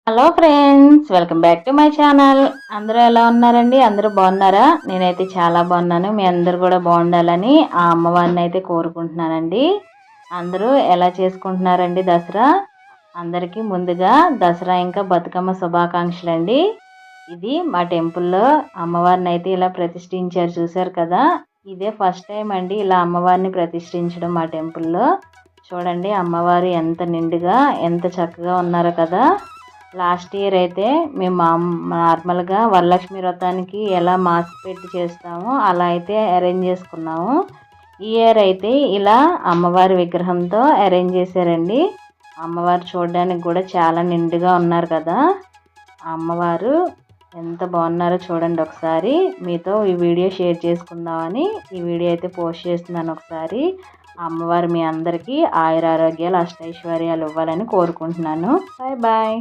Hello friends, welcome back to my channel. అందరూ ఎలా ఉన్నారండి? అందరూ బాగున్నారా? నేనైతే చాలా బాగున్నాను. మీ అందరూ కూడా బాగుండాలని ఆ అమ్మవారిని అయితే కోరుకుంటున్నానండి. అందరూ ఎలా చేసుకుంటున్నారండి దసరా? అందరికీ ముందుగా దసరా ఇంకా బతుకమ్మ శుభాకాంక్షలు అండి. ఇది మా టెంపుల్లో అమ్మవారిని అయితే ఇలా ప్రతిష్ఠించారు, చూశారు కదా. ఇదే ఫస్ట్ టైం అండి ఇలా అమ్మవారిని ప్రతిష్ఠించడం మా టెంపుల్లో. చూడండి అమ్మవారు ఎంత నిండుగా ఎంత చక్కగా ఉన్నారో కదా. లాస్ట్ ఇయర్ అయితే మేము నార్మల్గా వరలక్ష్మి వ్రతానికి ఎలా మాస్క్ పెట్టి చేస్తామో అలా అయితే అరేంజ్ చేసుకున్నాము. ఈ ఇయర్ అయితే ఇలా అమ్మవారి విగ్రహంతో అరేంజ్ చేశారండి. అమ్మవారు చూడడానికి కూడా చాలా నిండుగా ఉన్నారు కదా. అమ్మవారు ఎంత బాగున్నారో చూడండి. ఒకసారి మీతో ఈ వీడియో షేర్ చేసుకుందామని ఈ వీడియో అయితే పోస్ట్ చేస్తున్నాను. ఒకసారి అమ్మవారు మీ అందరికీ ఆయురారోగ్యాలు అష్టైశ్వర్యాలు ఇవ్వాలని కోరుకుంటున్నాను. Bye bye.